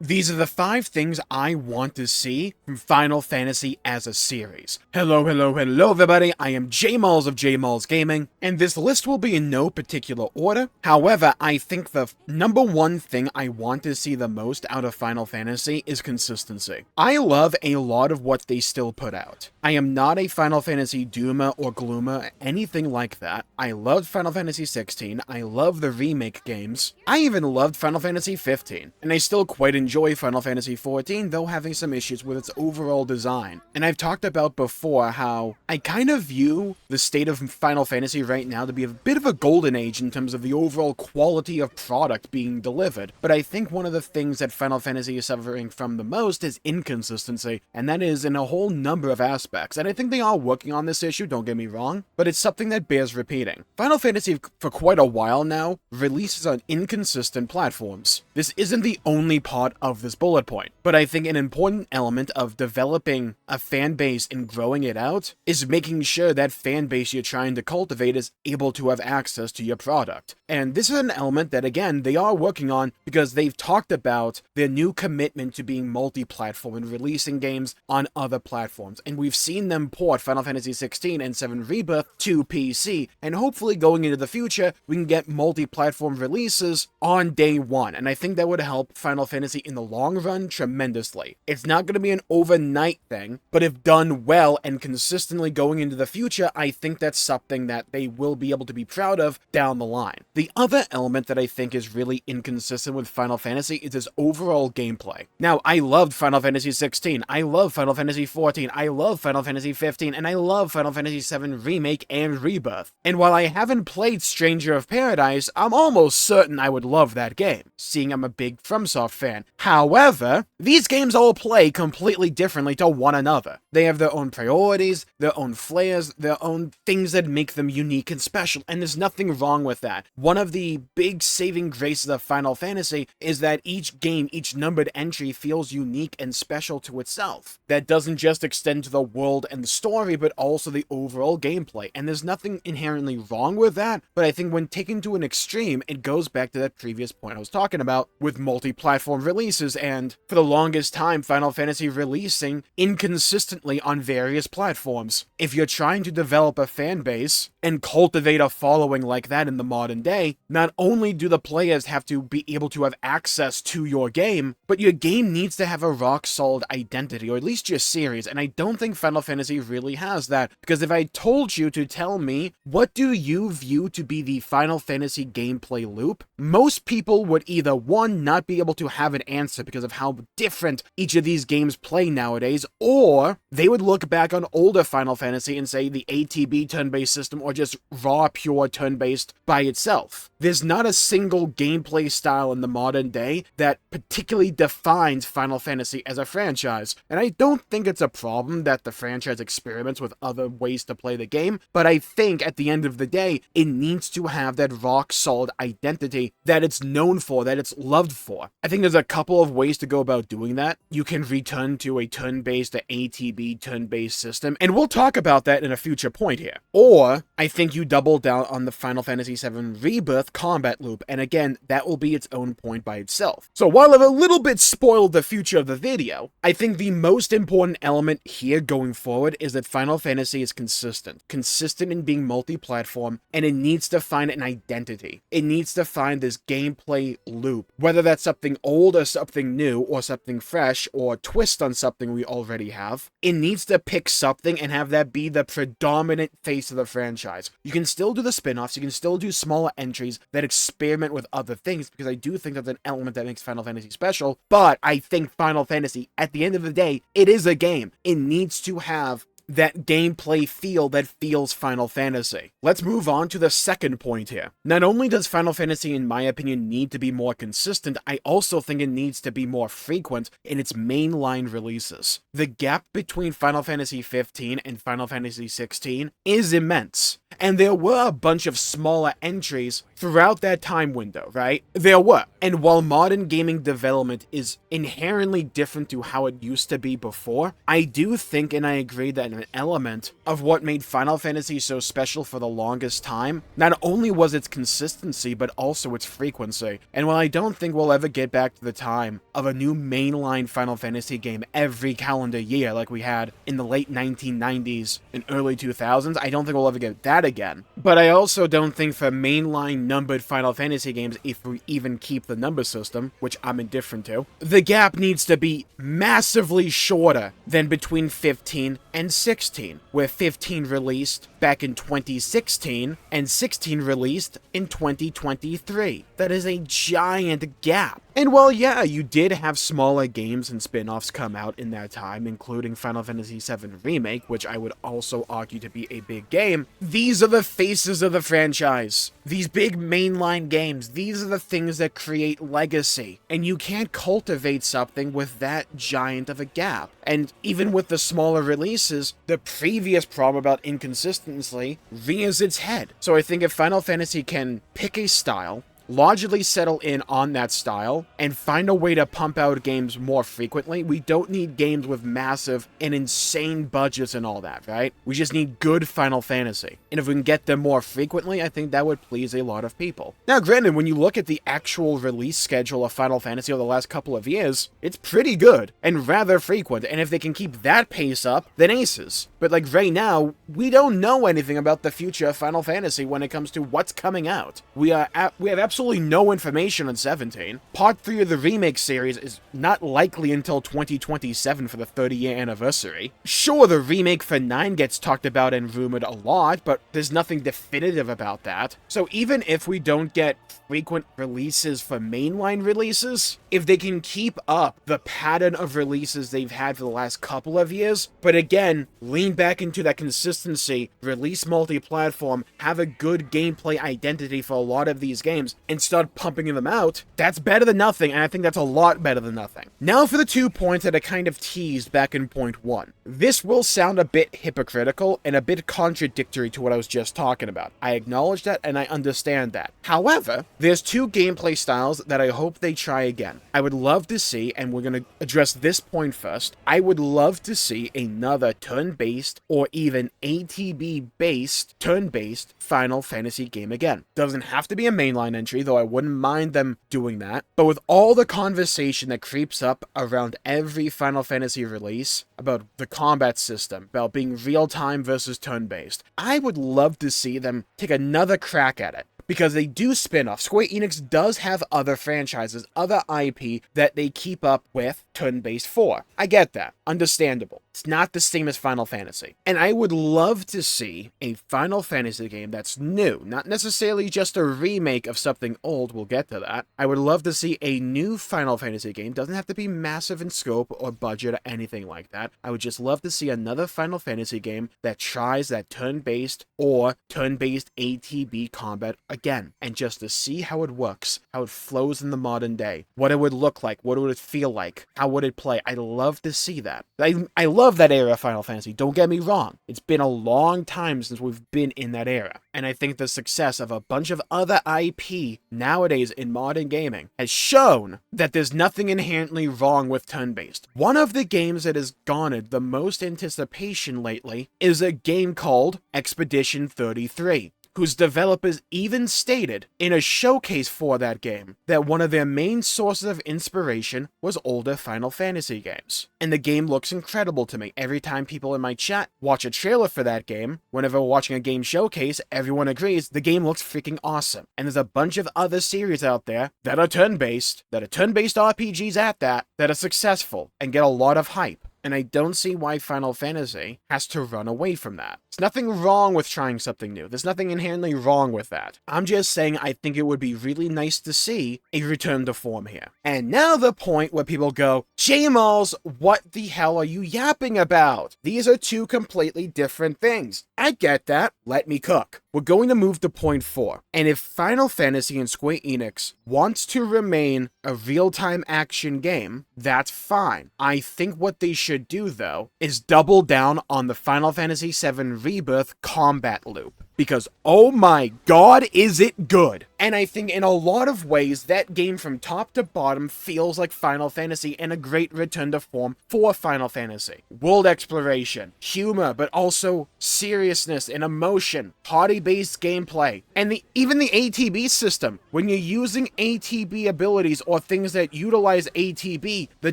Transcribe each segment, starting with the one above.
These are the 5 things I want to see from Final Fantasy as a series. Hello, everybody. I am Jmulls of Jmulls Gaming, and this list will be in no particular order. However, I think the number one thing I want to see the most out of Final Fantasy is consistency. I love a lot of what they still put out. I am not a Final Fantasy doomer or gloomer, anything like that. I loved Final Fantasy 16. I love the remake games. I even loved Final Fantasy 15, and I still quite enjoy Final Fantasy 14, though having some issues with its overall design. And I've talked about before how I kind of view the state of Final Fantasy right now to be a bit of a golden age in terms of the overall quality of product being delivered. But I think one of the things that Final Fantasy is suffering from the most is inconsistency, and that is in a whole number of aspects. And I think they are working on this issue, don't get me wrong, but it's something that bears repeating. Final Fantasy, for quite a while now, releases on inconsistent platforms. This isn't the only part of this bullet point, but I think an important element of developing a fan base and growing it out is making sure that fan base you're trying to cultivate is able to have access to your product. And this is an element that, again, they are working on because they've talked about their new commitment to being multi-platform and releasing games on other platforms. And we've seen them port Final Fantasy 16 and 7 Rebirth to PC, and hopefully going into the future, we can get multi-platform releases on day one. And I think that would help Final Fantasy in the long run tremendously. It's not going to be an overnight thing, but if done well and consistently going into the future, I think that's something that they will be able to be proud of down the line. The other element that I think is really inconsistent with Final Fantasy is its overall gameplay. Now, I loved Final Fantasy 16, I love Final Fantasy 14, I love Final Fantasy 15, and I love Final Fantasy 7 Remake and Rebirth. And while I haven't played Stranger of Paradise, I'm almost certain I would love that game, seeing I'm a big FromSoft fan. However, these games all play completely differently to one another. They have their own priorities, their own flares, their own things that make them unique and special, and there's nothing wrong with that. One of the big saving graces of Final Fantasy is that each game, each numbered entry feels unique and special to itself. That doesn't just extend to the world and the story, but also the overall gameplay, and there's nothing inherently wrong with that, but I think when taken to an extreme, it goes back to that previous point I was talking about with multi-platform releases, and for the longest time, Final Fantasy releasing inconsistently on various platforms. If you're trying to develop a fan base and cultivate a following like that in the modern day, not only do the players have to be able to have access to your game, but your game needs to have a rock-solid identity, or at least your series, and I don't think Final Fantasy really has that, because if I told you to tell me, what do you view to be the Final Fantasy gameplay loop, most people would either, one, not be able to have an answer because of how different each of these games play nowadays, or they would look back on older Final Fantasy and say the ATB turn-based system or just raw, pure turn-based by itself. There's not a single gameplay style in the modern day that particularly defines Final Fantasy as a franchise, and I don't think it's a problem that the franchise experiments with other ways to play the game, but I think at the end of the day, it needs to have that rock-solid identity that it's known for, that it's loved for. I think there's a couple of ways to go about doing that. You can return to a turn-based, a ATB turn-based system, and we'll talk about that in a future point here. Or, I think you double down on the Final Fantasy VII Rebirth combat loop, and again, that will be its own point by itself. So while I've a little bit spoiled the future of the video, I think the most important element here going forward is that Final Fantasy is consistent. Consistent in being multi-platform, and it needs to find an identity. It needs to find this gameplay loop, whether that's something old or something new, or something fresh, or twist on something we already have. It needs to pick something and have that be the predominant face of the franchise. You can still do the spin-offs, you can still do smaller entries that experiment with other things, because I do think that's an element that makes Final Fantasy special, but I think Final Fantasy, at the end of the day, it is a game. It needs to have that gameplay feel that feels Final Fantasy. Let's move on to the second point here. Not only does Final Fantasy, in my opinion, need to be more consistent, I also think it needs to be more frequent in its mainline releases. The gap between Final Fantasy 15 and Final Fantasy 16 is immense. And there were a bunch of smaller entries throughout that time window, right? There were. And while modern gaming development is inherently different to how it used to be before, I do think and I agree that an element of what made Final Fantasy so special for the longest time, not only was its consistency, but also its frequency. And while I don't think we'll ever get back to the time of a new mainline Final Fantasy game every calendar year like we had in the late 1990s and early 2000s, I don't think we'll ever get that again. But I also don't think for mainline numbered Final Fantasy games, if we even keep the number system, which I'm indifferent to, the gap needs to be massively shorter than between 15 and 16, where 15 released back in 2016 and 16 released in 2023. That is a giant gap. And while, yeah, you did have smaller games and spin-offs come out in that time, including Final Fantasy VII Remake, which I would also argue to be a big game, these are the faces of the franchise. These big mainline games, these are the things that create legacy. And you can't cultivate something with that giant of a gap. And even with the smaller releases, the previous problem about inconsistency rears its head. So I think if Final Fantasy can pick a style, largely settle in on that style, and find a way to pump out games more frequently. We don't need games with massive and insane budgets and all that, right? We just need good Final Fantasy. And if we can get them more frequently, I think that would please a lot of people. Now, granted, when you look at the actual release schedule of Final Fantasy over the last couple of years, it's pretty good and rather frequent, and if they can keep that pace up, then aces. But like right now, we don't know anything about the future of Final Fantasy when it comes to what's coming out. We have absolutely no information on 17. Part 3 of the remake series is not likely until 2027 for the 30-year anniversary. Sure, the remake for 9 gets talked about and rumored a lot, but there's nothing definitive about that. So even if we don't get frequent releases for mainline releases, if they can keep up the pattern of releases they've had for the last couple of years, but again, lean back into that consistency, release multi-platform, have a good gameplay identity for a lot of these games, and start pumping them out, that's better than nothing, and I think that's a lot better than nothing. Now for the 2 points that I kind of teased back in point 1. This will sound a bit hypocritical and a bit contradictory to what I was just talking about. I acknowledge that and I understand that. However, there's 2 gameplay styles that I hope they try again. I would love to see, and we're going to address this point first, I would love to see another turn-based or even ATB-based turn-based Final Fantasy game again. Doesn't have to be a mainline entry, though I wouldn't mind them doing that. But with all the conversation that creeps up around every Final Fantasy release about the combat system, about being real-time versus turn-based, I would love to see them take another crack at it. Because they do spin off. Square Enix does have other franchises, other IP that they keep up with turn-based for. I get that. Understandable. It's not the same as Final Fantasy. And I would love to see a Final Fantasy game that's new. Not necessarily just a remake of something old, we'll get to that. I would love to see a new Final Fantasy game. Doesn't have to be massive in scope or budget or anything like that. I would just love to see another Final Fantasy game that tries that turn-based or turn-based ATB combat again, and just to see how it works, how it flows in the modern day, what it would look like, what it would feel like, how would it play. I'd love to see that. I love that era of Final Fantasy, don't get me wrong. It's been a long time since we've been in that era, and I think the success of a bunch of other IP nowadays in modern gaming has shown that there's nothing inherently wrong with turn-based. One of the games that has garnered the most anticipation lately is a game called Expedition 33. Whose developers even stated in a showcase for that game that one of their main sources of inspiration was older Final Fantasy games. And the game looks incredible to me. Every time people in my chat watch a trailer for that game, whenever we're watching a game showcase, everyone agrees the game looks freaking awesome. And there's a bunch of other series out there that are turn-based RPGs at that are successful and get a lot of hype. And I don't see why Final Fantasy has to run away from that. There's nothing wrong with trying something new. There's nothing inherently wrong with that. I'm just saying I think it would be really nice to see a return to form here. And now the point where people go, Jmulls, what the hell are you yapping about? These are 2 completely different things. I get that. Let me cook. We're going to move to point 4. And if Final Fantasy and Square Enix wants to remain a real-time action game, that's fine. I think what they should do, though, is double down on the Final Fantasy VII Rebirth combat loop. because oh my god, is it good. And I think in a lot of ways, that game from top to bottom feels like Final Fantasy and a great return to form for Final Fantasy. World exploration, humor, but also seriousness and emotion, party-based gameplay, and even the ATB system. When you're using ATB abilities or things that utilize ATB, the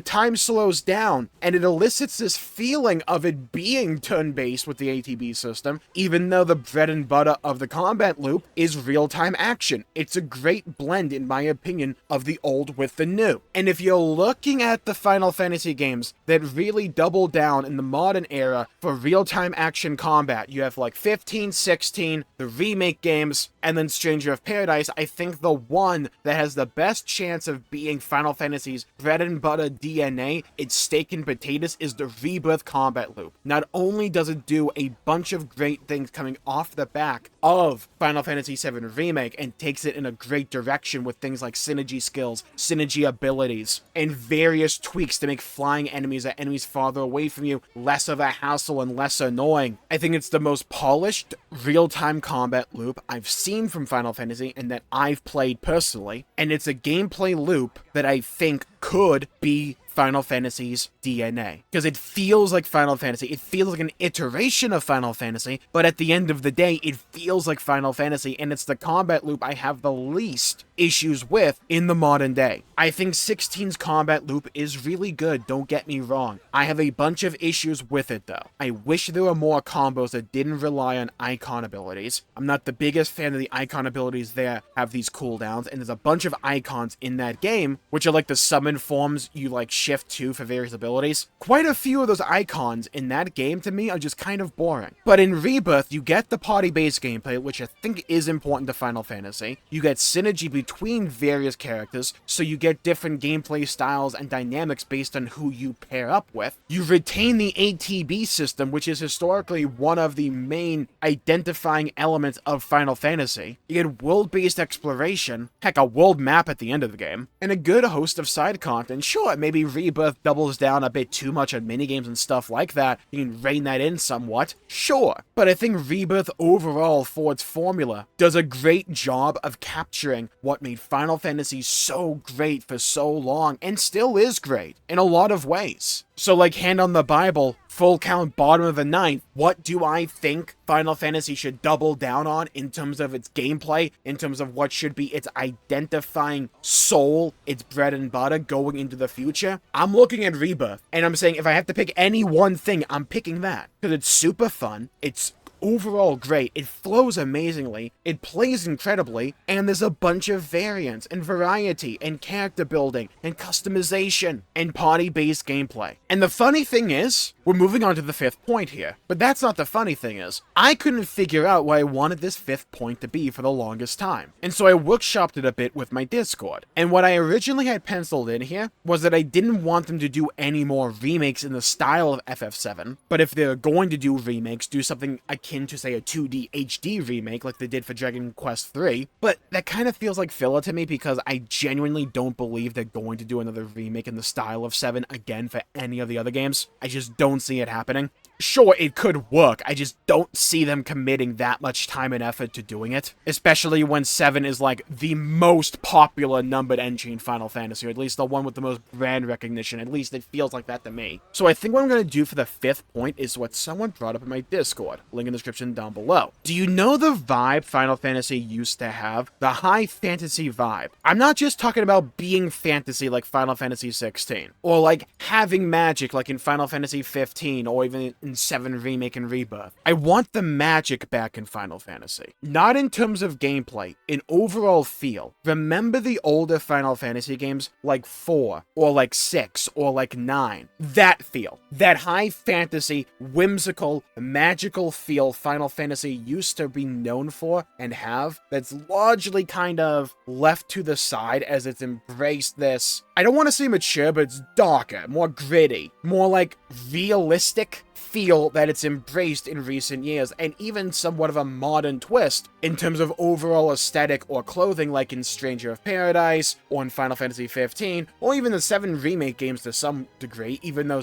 time slows down, and it elicits this feeling of it being turn-based with the ATB system, even though the bread and butter of the combat loop is real-time action. It's a great blend, in my opinion, of the old with the new. And if you're looking at the Final Fantasy games that really double down in the modern era for real-time action combat, you have like 15, 16, the remake games, and then Stranger of Paradise. I think the one that has the best chance of being Final Fantasy's bread and butter DNA, its steak and potatoes, is the Rebirth combat loop. Not only does it do a bunch of great things coming off the back of Final Fantasy VII Remake and takes it in a great direction with things like synergy skills, synergy abilities, and various tweaks to make flying enemies or enemies farther away from you less of a hassle and less annoying. I think it's the most polished real-time combat loop I've seen from Final Fantasy and that I've played personally, and it's a gameplay loop that I think could be Final Fantasy's DNA. Because it feels like Final Fantasy, it feels like an iteration of Final Fantasy, but at the end of the day, it feels like Final Fantasy, and it's the combat loop I have the least issues with in the modern day. I think 16's combat loop is really good, don't get me wrong. I have a bunch of issues with it though. I wish there were more combos that didn't rely on icon abilities. I'm not the biggest fan of the icon abilities there have these cooldowns, and there's a bunch of icons in that game, which are like the summon forms you like shift to for various abilities. Quite a few of those icons in that game to me are just kind of boring. But in Rebirth, you get the party-based gameplay, which I think is important to Final Fantasy. You get synergy between various characters, so you get different gameplay styles and dynamics based on who you pair up with. You retain the ATB system, which is historically one of the main identifying elements of Final Fantasy. You get world-based exploration, heck, a world map at the end of the game, and a good host of side content. Sure, maybe Rebirth doubles down a bit too much on minigames and stuff like that. You can rein that in somewhat, sure. But I think Rebirth overall, for its formula, does a great job of capturing what made Final Fantasy so great for so long, and still is great in a lot of ways. So like, hand on the Bible, full count bottom of the ninth, what do I think Final Fantasy should double down on in terms of its gameplay, in terms of what should be its identifying soul, its bread and butter going into the future? I'm looking at Rebirth, and I'm saying if I have to pick any one thing, I'm picking that. Because it's super fun, it's overall great, it flows amazingly, it plays incredibly, and there's a bunch of variants and variety and character building and customization and party-based gameplay. And the funny thing is, we're moving on to the fifth point here, but that's not the funny thing is, I couldn't figure out what I wanted this fifth point to be for the longest time. And so I workshopped it a bit with my Discord. And what I originally had penciled in here was that I didn't want them to do any more remakes in the style of FF7, but if they're going to do remakes, do something akin to, say, a 2D HD remake like they did for Dragon Quest III, but that kind of feels like filler to me because I genuinely don't believe they're going to do another remake in the style of 7 again for any of the other games. I just don't see it happening. Sure, it could work, I just don't see them committing that much time and effort to doing it, especially when 7 is like the most popular numbered entry in Final Fantasy, or at least the one with the most brand recognition. At least it feels like that to me. So I think what I'm going to do for the fifth point is what someone brought up in my Discord, link in the description down below. Do you know the vibe Final Fantasy used to have? The high fantasy vibe. I'm not just talking about being fantasy like Final Fantasy 16, or like having magic like in Final Fantasy 15, or even in 7 Remake and Rebirth. I want the magic back in Final Fantasy. Not in terms of gameplay, in overall feel. Remember the older Final Fantasy games like 4, or like 6, or like 9? That feel. That high fantasy, whimsical, magical feel Final Fantasy used to be known for and have, that's largely kind of left to the side as it's embraced this, I don't want to say mature, but it's darker, more gritty, more like realistic feel that it's embraced in recent years, and even somewhat of a modern twist in terms of overall aesthetic or clothing, like in Stranger of Paradise, or in Final Fantasy 15, or even the 7 remake games to some degree, even though,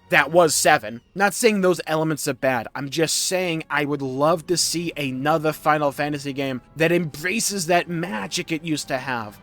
that was 7. Not saying those elements are bad, I'm just saying I would love to see another Final Fantasy game that embraces that magic it used to have.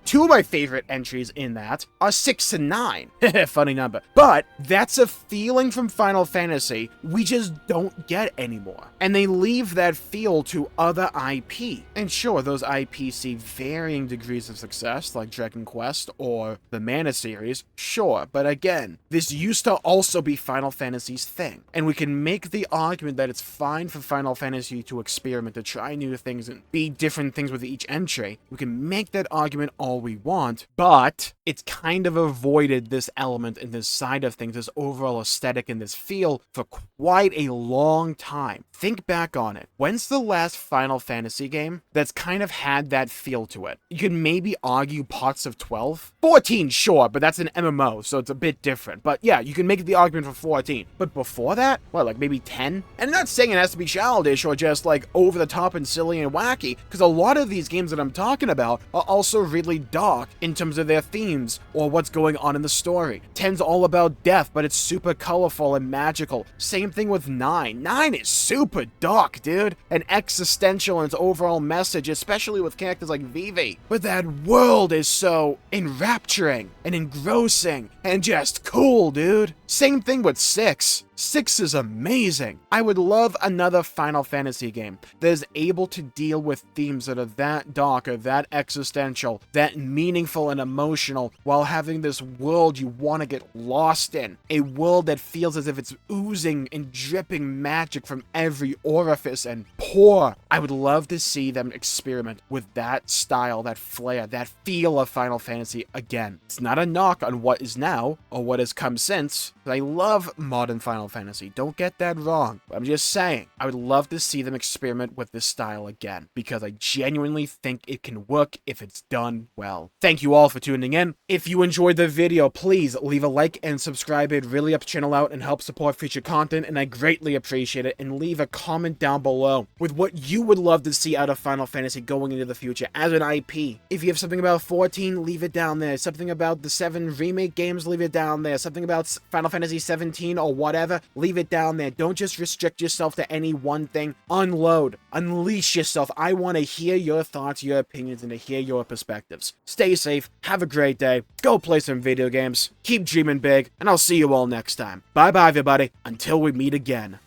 Two of my favorite entries in that are 6 and 9. Funny number. But that's a feeling from Final Fantasy we just don't get anymore. And they leave that feel to other IP. And sure, those IP see varying degrees of success, like Dragon Quest or the Mana series, sure. But again, this used to also be Final Fantasy's thing. And we can make the argument that it's fine for Final Fantasy to experiment, to try new things and be different things with each entry. We can make that argument all we want, but it's kind of avoided this element and this side of things, this overall aesthetic and this feel for quite a long time. Think back on it. When's the last Final Fantasy game that's kind of had that feel to it? You could maybe argue parts of 12? 14, sure, but that's an MMO, so it's a bit different. But yeah, you can make the argument for 14. But before that, like maybe 10? And I'm not saying it has to be childish or just like over the top and silly and wacky, because a lot of these games that I'm talking about are also really dark in terms of their themes or what's going on in the story. 10's all about death, but it's super colorful and magical. Same thing with 9. 9 is super dark, dude, and existential in its overall message, especially with characters like Vivi. But that world is so enrapturing and engrossing and just cool, dude. Same thing with 6. 6 is amazing. I would love another Final Fantasy game that is able to deal with themes that are that dark or that existential, that meaningful and emotional, while having this world you want to get lost in. A world that feels as if it's oozing and dripping magic from every orifice and pore. I would love to see them experiment with that style, that flair, that feel of Final Fantasy again. It's not a knock on what is now or what has come since. I love modern Final Fantasy, don't get that wrong. I'm just saying, I would love to see them experiment with this style again, because I genuinely think it can work if it's done well. Thank you all for tuning in. If you enjoyed the video, please leave a like and subscribe. It really helps the channel out and helps support future content, and I greatly appreciate it. And leave a comment down below with what you would love to see out of Final Fantasy going into the future as an IP. If you have something about 14, leave it down there. Something about the 7 remake games, leave it down there. Something about Final Fantasy 17 or whatever, leave it down there. Don't just restrict yourself to any one thing. Unload. Unleash yourself. I want to hear your thoughts, your opinions, and to hear your perspectives. Stay safe. Have a great day. Go play some video games. Keep dreaming big, and I'll see you all next time. Bye-bye, everybody. Until we meet again.